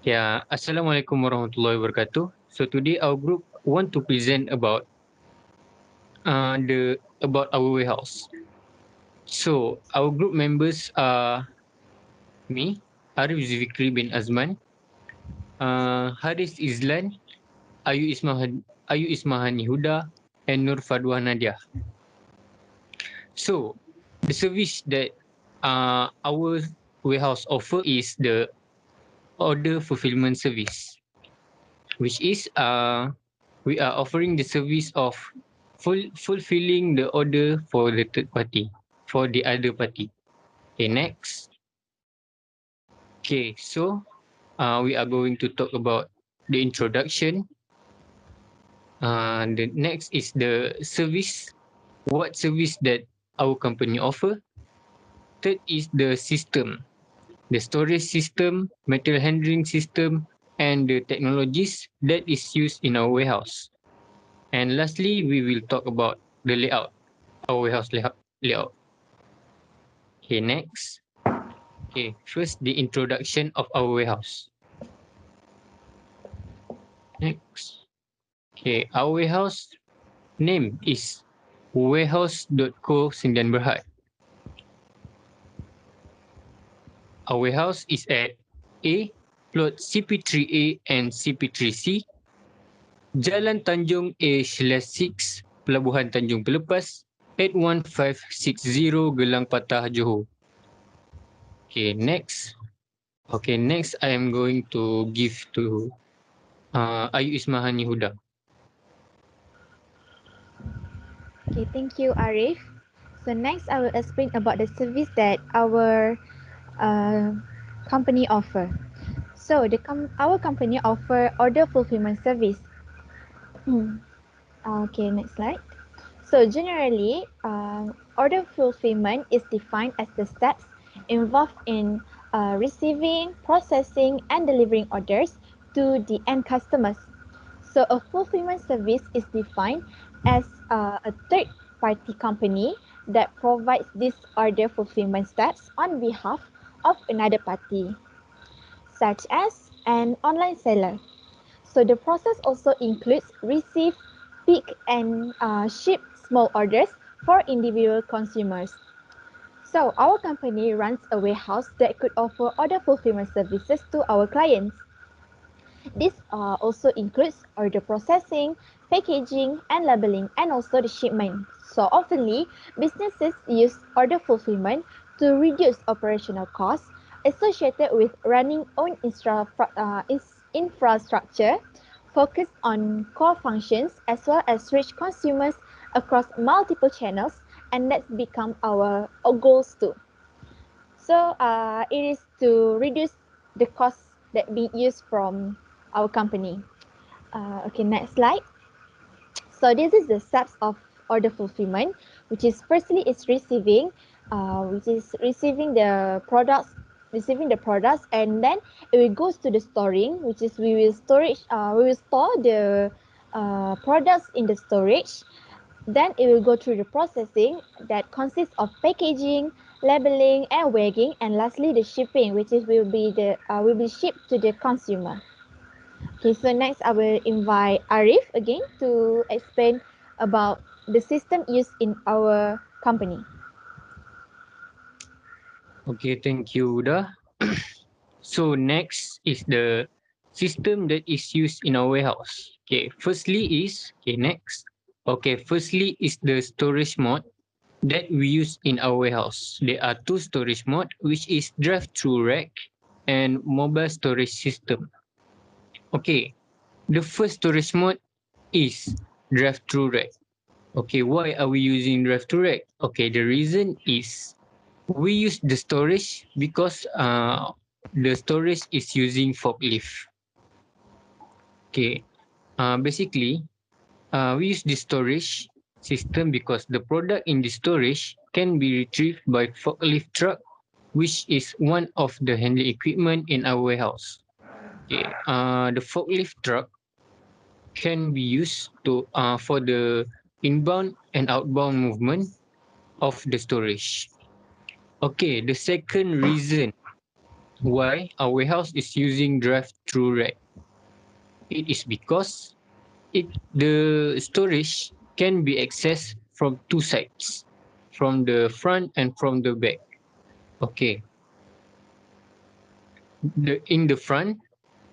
Yeah, Assalamualaikum warahmatullahi wabarakatuh. So today our group want to present about about our warehouse. So our group members are me, Arif Zulfikri bin Azman, Hariz Izlan, Ayu Ismahani Huda, and Nur Fadwah NADIAH. So the service that our warehouse offer is the order fulfillment service, which is we are offering the service of fulfilling the order for the third party, for the other party. Okay, next. Okay, so we are going to talk about the introduction. The next is the service. What service that our company offer? Third is the system, the storage system, material handling system, and the technologies that is used in our warehouse. And lastly, we will talk about the layout, our warehouse layout. Okay, next. Okay, first the introduction of our warehouse. Next. Okay, our warehouse name is warehouse.co Sdn Berhad. Our warehouse is at A, plot CP3A and CP3C, Jalan Tanjung A/6, Pelabuhan Tanjung Pelepas, 81560 Gelang Patah, Johor. Okay, next. Okay, next I am going to give to Ayu Ismahani Huda. Okay, thank you, Arif. So next, I will explain about the service that our company offer. So our company offer order fulfillment service. Okay, next slide. So generally, order fulfillment is defined as the steps involved in receiving, processing, and delivering orders to the end customers. So a fulfillment service is defined as a third-party company that provides these order fulfillment steps on behalf of another party, such as an online seller. So the process also includes receive, pick, and ship small orders for individual consumers. So our company runs a warehouse that could offer order fulfillment services to our clients. This also includes order processing, packaging, and labeling, and also the shipment. So oftenly, businesses use order fulfillment to reduce operational costs associated with running own infrastructure, focus on core functions, as well as reach consumers across multiple channels, and that's become our goals too. So it is to reduce the costs that being used from our company. Okay, next slide. So this is the steps of order fulfillment, which is firstly is receiving the products, and then it will goes to the storing, which is we will store the products in the storage. Then it will go through the processing that consists of packaging, labeling, and weighing, and lastly the shipping, which is will be shipped to the consumer. Okay, so next I will invite Arif again to explain about the system used in our company. Okay, thank you, Huda. So next is the system that is used in our warehouse. Firstly is the storage mode that we use in our warehouse. There are two storage mode, which is drive-through rack and mobile storage system. Okay, the first storage mode is drive-through rack. Okay, why are we using drive-through rack? Okay, the reason is we use the storage because the storage is using forklift. Okay, basically, we use the storage system because the product in the storage can be retrieved by forklift truck, which is one of the handling equipment in our warehouse. Okay, the forklift truck can be used to for the inbound and outbound movement of the storage. Okay, the second reason Why our warehouse is using drive-through rack? It is because the storage can be accessed from two sides, from the front and from the back. Okay, in the front,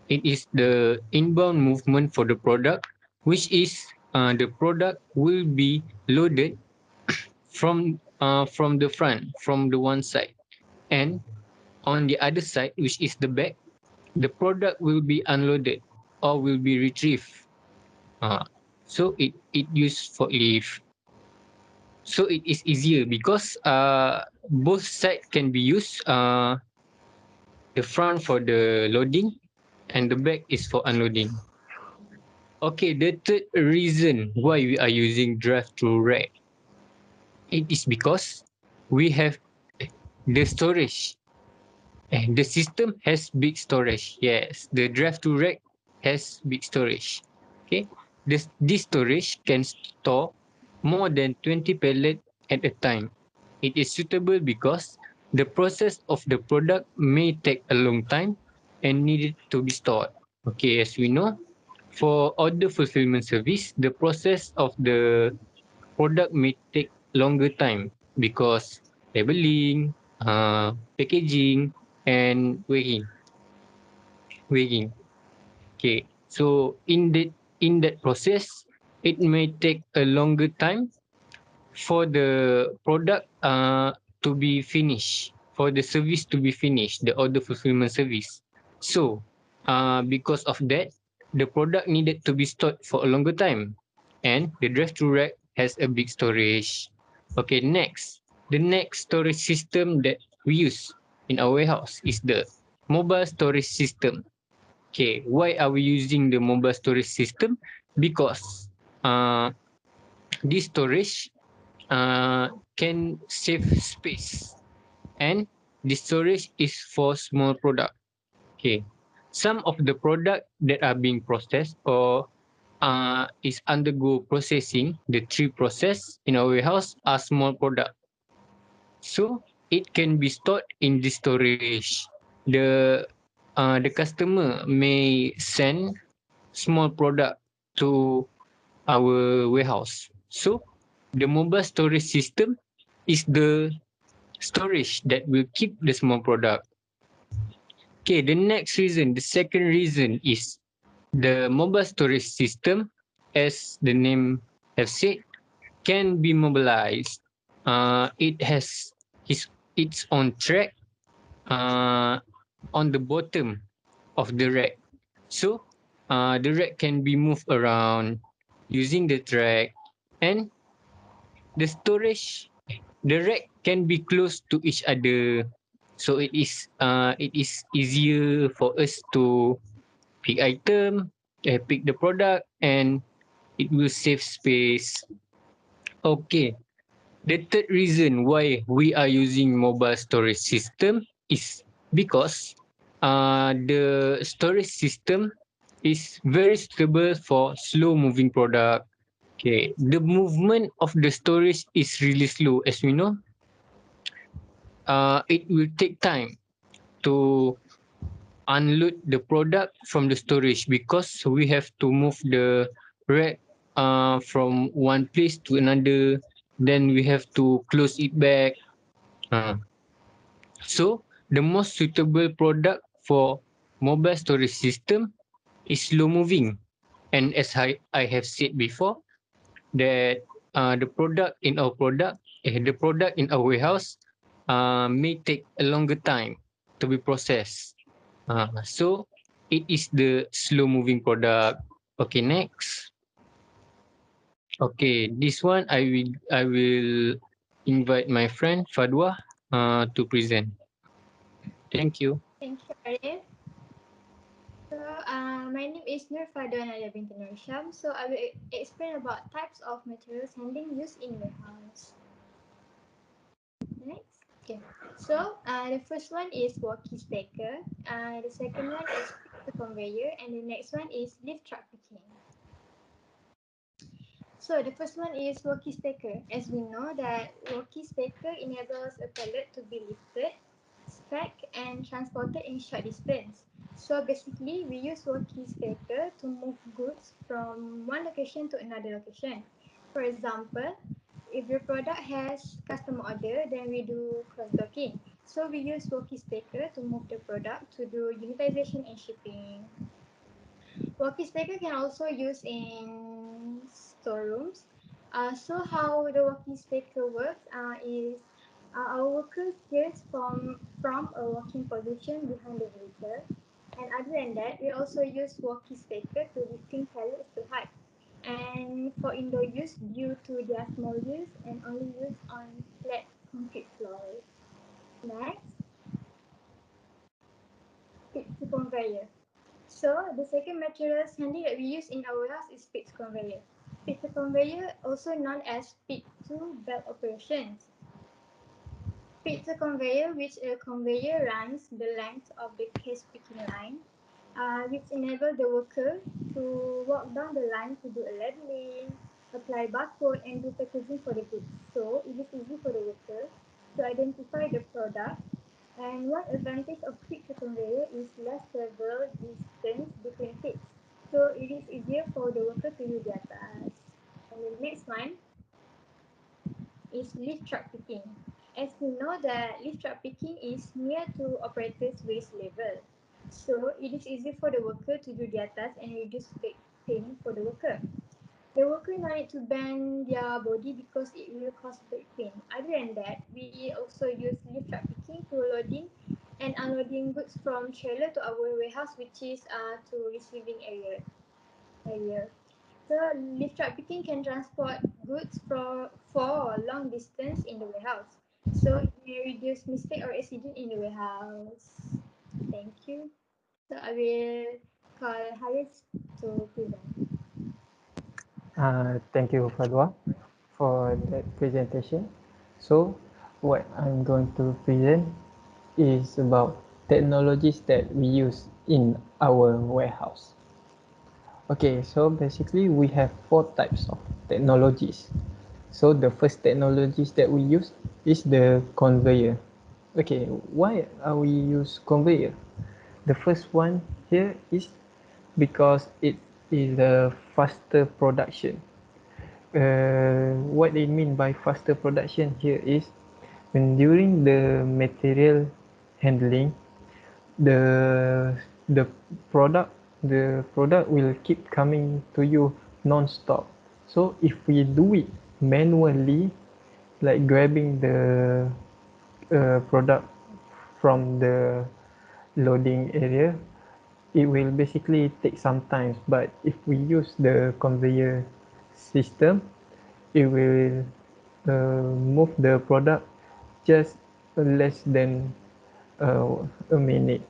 it is the inbound movement for the product, which is the product will be loaded from the front, from the one side, and on the other side, which is the back, the product will be unloaded or will be retrieved. Uh, so it used for lift. So it is easier because both sides can be used. The front for the loading and the back is for unloading. Okay, the third reason why we are using drive-through rack, it is because we have the storage. And the system has big storage. Yes, the drive-through rack has big storage. Okay, this storage can store more than 20 pallets at a time. It is suitable because the process of the product may take a long time and needed to be stored. Okay, as we know, for order fulfillment service, the process of the product may take longer time because labeling, packaging, and weighing. Okay, so in that process, it may take a longer time for the product to be finished, for the service to be finished, the order fulfillment service. So, because of that, the product needed to be stored for a longer time, and the drive-through rack has a big storage. Okay, next, the next storage system that we use in our warehouse is the mobile storage system. Okay, why are we using the mobile storage system? Because this storage can save space, and the storage is for small product. Okay, some of the product that are being processed or is undergo processing, the three process in our warehouse are small product, so it can be stored in the storage. The customer may send small product to our warehouse, so the mobile storage system is the storage that will keep the small product. Okay, the next reason, the second reason is the mobile storage system, as the name have said, can be mobilized. It has its own track uh, on the bottom of the rack. So the rack can be moved around using the track, and the storage, the rack can be close to each other, so it is easier for us to pick item, pick the product, and it will save space. Okay, the third reason why we are using mobile storage system is because the storage system is very suitable for slow moving product. Okay, the movement of the storage is really slow, as we know. It will take time to unload the product from the storage because we have to move the rack from one place to another. Then we have to close it back. Uh, so the most suitable product for mobile storage system is slow moving. And as I have said before, that the product in our warehouse may take a longer time to be processed. So it is the slow moving product. Okay, next. Okay, this one I will invite my friend FADWAH to present. Thank you. Thank you, Arif. So, my name is Nur Fadwa Nadia binti Nur Syam. So, I will explain about types of materials handling used in warehouse. Next. Okay. So, the first one is walkie stacker. The second one is the conveyor, and the next one is lift truck picking. So, the first one is walkie stacker. As we know that walkie stacker enables a pallet to be lifted packed and transported in short distance. So basically, we use walkie stacker to move goods from one location to another location. For example, if your product has customer order, then we do cross-docking. So we use walkie stacker to move the product to do unitization and shipping. Walkie stacker can also use in storerooms. So how the walkie stacker works is our workers steers from a walking position behind the vehicle. And other than that, we also use walkie stacker to lifting pallets to height. And for indoor use, due to their small use and only used on flat concrete floors. Next, pizza conveyor. So the second materials handy that we use in our warehouse is pizza conveyor. Pizza conveyor, also known as pit to belt operations. Pizza conveyor, which a conveyor runs the length of the case picking line, which enable the worker to walk down the line to do a labeling, apply barcode, and do packaging for the goods. So it is easy for the worker to identify the product. And one advantage of pizza conveyor is less travel distance between pits. So it is easier for the worker to do their task. And the next one is lift truck picking. As we know that lift truck picking is near to operator's waist level. So it is easy for the worker to do their task and reduce pain for the worker. The worker no need to bend their body because it will cause back pain. Other than that, we also use lift truck picking to loading and unloading goods from trailer to our warehouse, which is to receiving area. So lift truck picking can transport goods for long distance in the warehouse. So it may reduce mistake or accident in the warehouse. Thank you. So I will call Hariz to present. Thank you, FADWAH, for that presentation. So, what I'm going to present is about technologies that we use in our warehouse. Okay, so basically we have four types of technologies. So the first technologies that we use is the conveyor. Okay, why are we use conveyor? The first one here is because it is a faster production. What they mean by faster production here is when during the material handling, the the product the product will keep coming to you non-stop. So if we do it manually, like grabbing the product from the loading area, it will basically take some time. But if we use the conveyor system, it will move the product just less than a minute.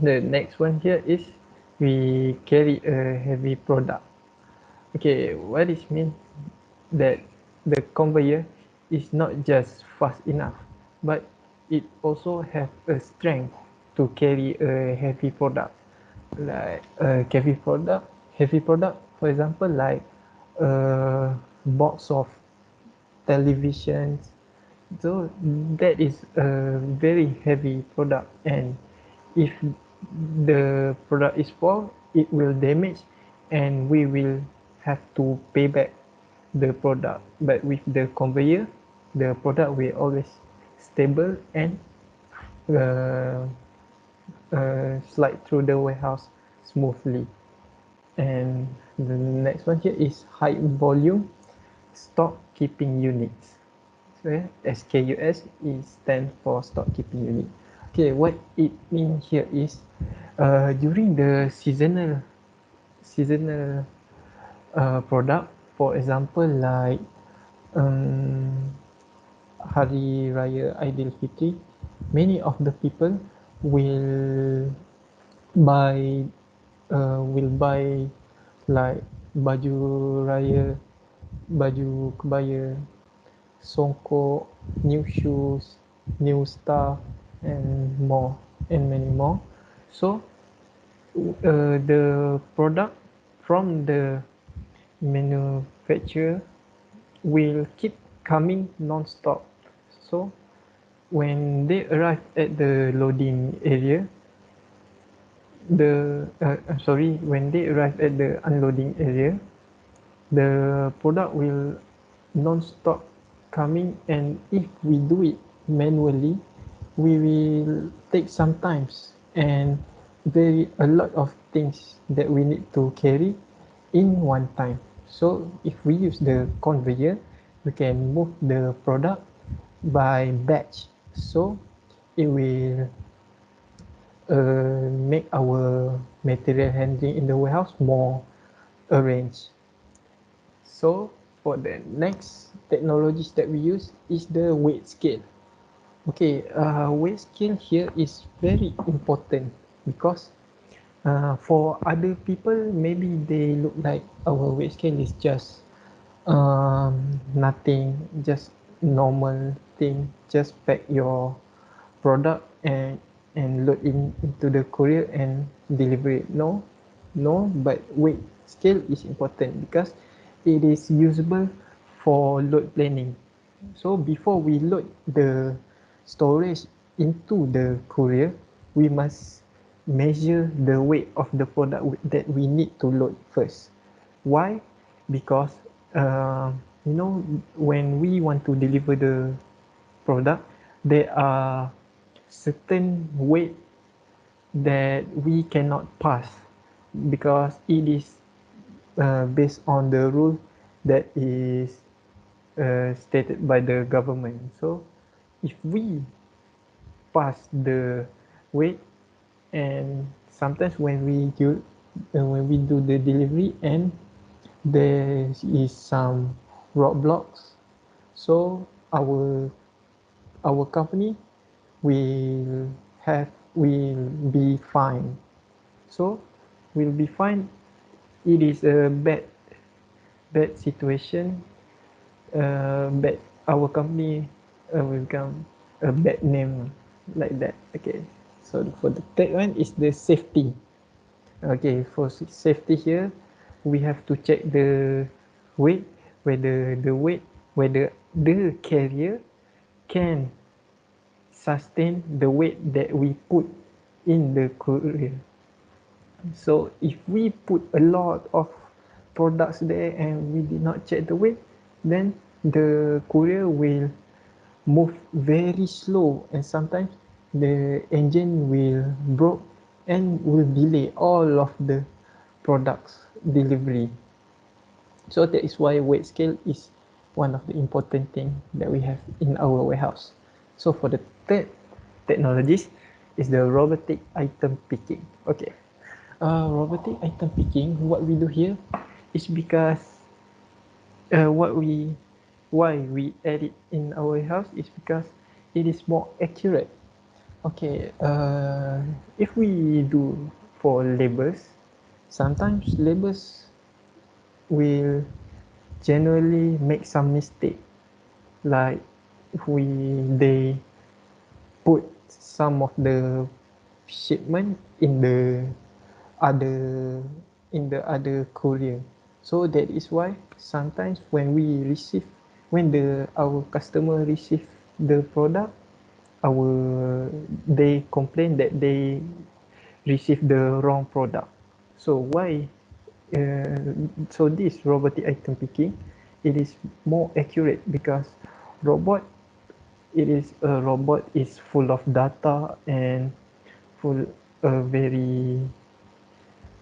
The next one here is we carry a heavy product. Okay, what this means that the conveyor is not just fast enough, but it also have a strength to carry a heavy product. Like a heavy product, for example, like a box of televisions. So that is a very heavy product, and if the product is fall, it will damage, and we will have to pay back the product. But with the conveyor, the product will always stable and uh, slide through the warehouse smoothly. And the next one here is high volume stock keeping units. So yeah, SKUS is stand for stock keeping unit. Okay, what it means here is during the seasonal product, for example, like um, Hari Raya Aidilfitri, many of the people will buy will buy like baju raya, baju kebaya, songkok, new shoes, new stuff, and more, and many more. So the product from the manufacturer will keep coming non-stop. So when they arrive at the loading area, when they arrive at the unloading area, the product will non-stop coming, and if we do it manually, we will take some times and a lot of things that we need to carry in one time. So if we use the conveyor, we can move the product by batch, so it will make our material handling in the warehouse more arranged. So for the next technologies that we use is the weight scale. Okay, weight scale here is very important because for other people, maybe they look like our weight scale is just nothing, just normal thing, just pack your product and load into the courier and deliver it. No, but weight scale is important because it is usable for load planning. So before we load the storage into the courier, we must measure the weight of the product that we need to load first. Why? Because when we want to deliver the product, there are certain weight that we cannot pass because it is based on the rule that is stated by the government. So if we pass the weight, and sometimes when we do the delivery and there is some roadblocks, so our company will be fined. So will be fined. It is a bad situation. Bad Our company will become a bad name like that. Okay. So for the third one is the safety. Okay, for safety here, we have to check the weight, whether the carrier can sustain the weight that we put in the courier. So if we put a lot of products there and we did not check the weight, then the courier will move very slow, and sometimes the engine will broke and will delay all of the products delivery. So that is why weight scale is one of the important thing that we have in our warehouse. So for the third technologies is the robotic item picking. Okay, robotic item picking, what we do here is because why we add it in our warehouse is because it is more accurate. Okay, if we do for labels, sometimes labels will generally make some mistake, like they put some of the shipment in the other courier. So that is why sometimes when our customer receive the product, they complain that they receive the wrong product. So why? So this robotic item picking, it is more accurate because robot a robot is full of data and full very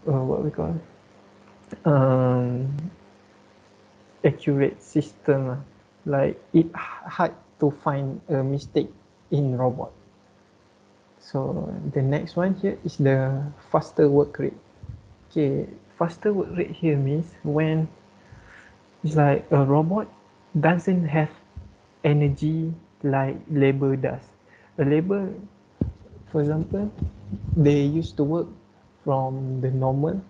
what we call accurate system. Like it hard to find a mistake in robot. So the next one here is the faster work rate. Okay, faster work rate here means when it's like a robot doesn't have energy like labor does. A labor, for example, they used to work from the normal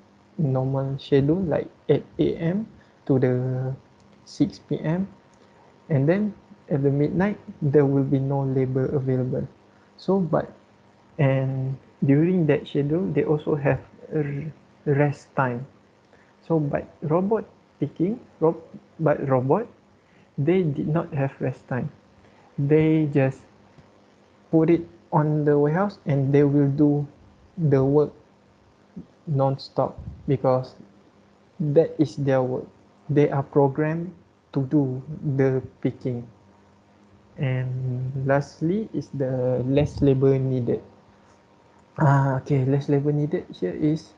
schedule like 8 a.m. to the 6 p.m. and then at the midnight there will be no labor available. So and during that schedule they also have a rest time. So robot they did not have rest time. They just put it on the warehouse and they will do the work non-stop because that is their work. They are programmed to do the picking. And lastly is the less labor needed. Okay, less labor needed here is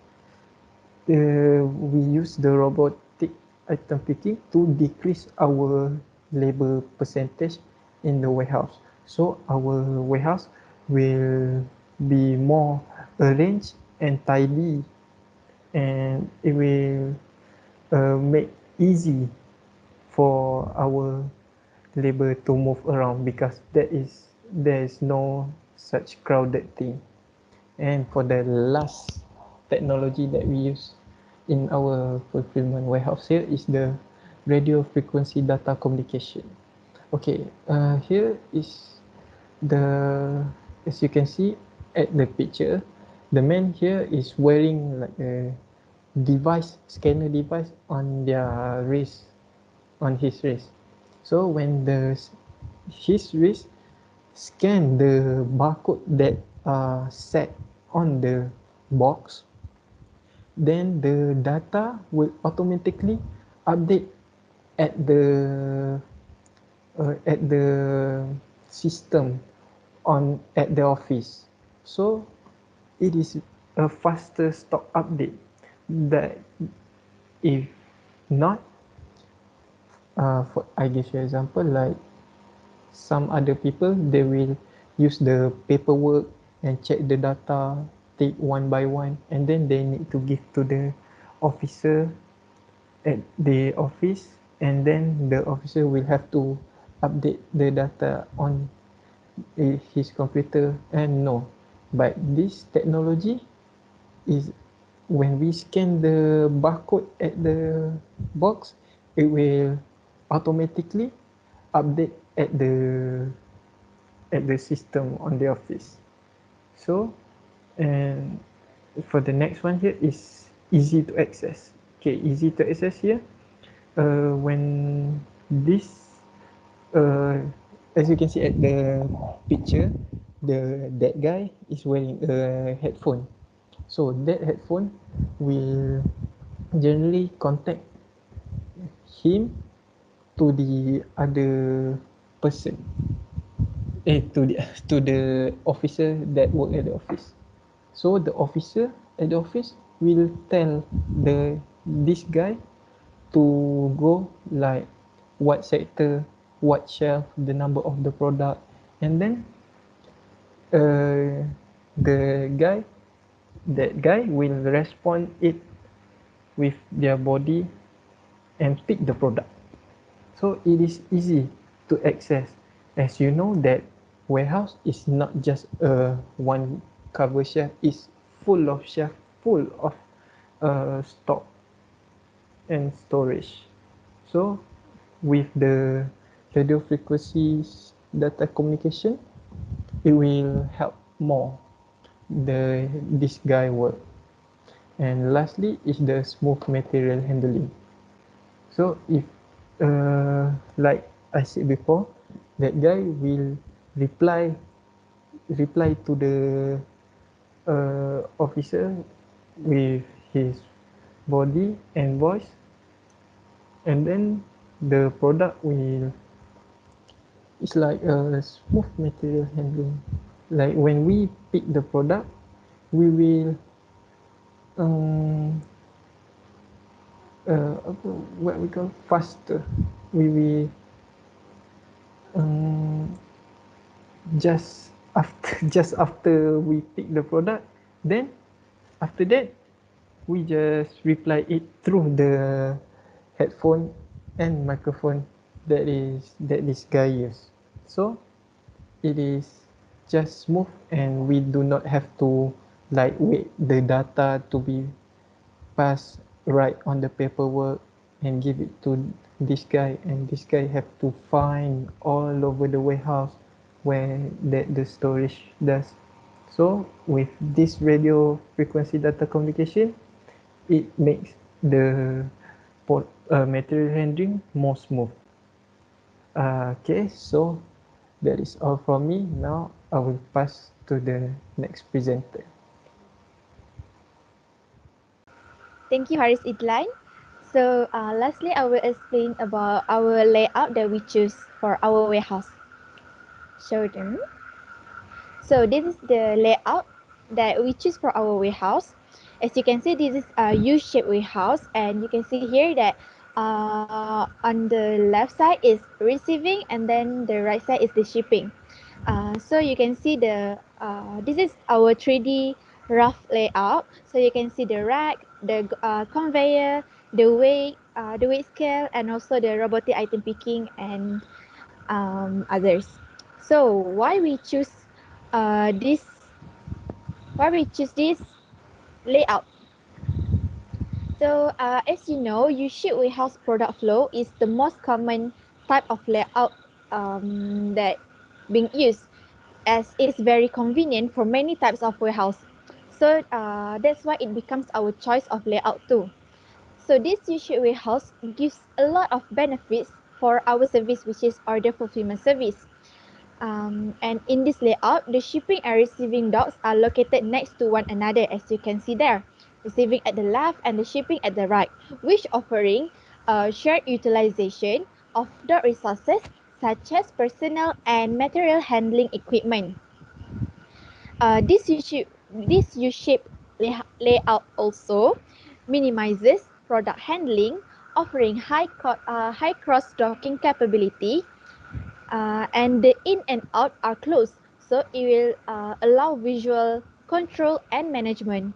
we use the robotic item picking to decrease our labor percentage in the warehouse. So our warehouse will be more arranged and tidy, and it will make easy for our labor to move around because there is no such crowded thing. And for the last technology that we use in our fulfillment warehouse here is the radio frequency data communication. Okay, here is the, as you can see at the picture, the man here is wearing like a device, scanner device on their wrist, on his wrist. So when his wrist scan the barcode that are set on the box, then the data will automatically update at the system on at the office. So it is a faster stock update that if not, for I give you an example, like some other people, they will use the paperwork and check the data, take one by one, and then they need to give to the officer at the office, and then the officer will have to update the data on his computer. And no, but this technology is when we scan the barcode at the box, it will automatically update at the system on the office. So, and for the next one here is easy to access. Okay, easy to access here. When this, as you can see at the picture, that guy is wearing a headphone. So that headphone will generally contact him to the other person, to the officer that work at the office. So the officer at the office will tell this guy to go like what sector, what shelf, the number of the product, and then the guy that guy will respond it with their body and pick the product. So it is easy to access. As you know that warehouse is not just a one cover shelf, it's full of shelf, full of stock and storage. So with the radio frequencies data communication, it will help more this guy work. And lastly is the smooth material handling. So if like I said before, that guy will reply to the officer with his body and voice, and then the product will, it's like a smooth material handling. Like when we pick the product, we will what we call faster. We will just after we pick the product, then after that we just reply it through the headphone and microphone that this guy use. So it is just smooth, and we do not have to like wait the data to be passed right on the paperwork and give it to this guy, and this guy have to find all over the warehouse where the storage does. So with this radio frequency data communication, it makes the material handling more smooth. Okay, so that is all from me. Now I will pass to the next presenter. Thank you, Haris Idlan. So, lastly, I will explain about our layout that we choose for our warehouse. Show them. So, this is the layout that we choose for our warehouse. As you can see, this is a U-shaped warehouse, and you can see here that on the left side is receiving, and then the right side is the shipping. So you can see this is our 3D rough layout. So you can see the rack, the conveyor, the weight scale, and also the robotic item picking and others. So uh, this? Why we choose this layout? So as you know, U-shaped warehouse product flow is the most common type of layout that being used, as it is very convenient for many types of warehouse. So that's why it becomes our choice of layout too. So this U-shaped warehouse gives a lot of benefits for our service, which is order fulfillment service. And in this layout, the shipping and receiving docks are located next to one another, as you can see there. Receiving at the left and the shipping at the right, which offering shared utilization of dock resources such as personnel and material handling equipment. This U-shaped layout also minimizes product handling, offering high cross-docking capability, and the in and out are closed, so it will allow visual control and management.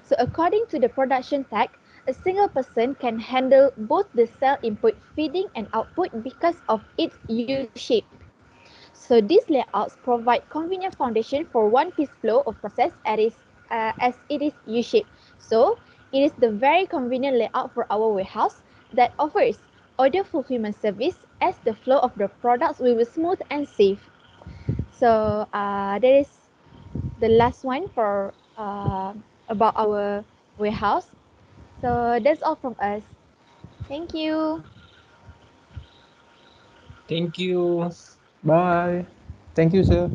So according to the production tag, a single person can handle both the cell input feeding and output because of its U-shape. So these layouts provide convenient foundation for one-piece flow of process as it is U-shaped. So it is the very convenient layout for our warehouse that offers order fulfillment service as the flow of the products will be smooth and safe. So that is the last one for about our warehouse. So that's all from us. Thank you. Thank you. Bye. Thank you, sir.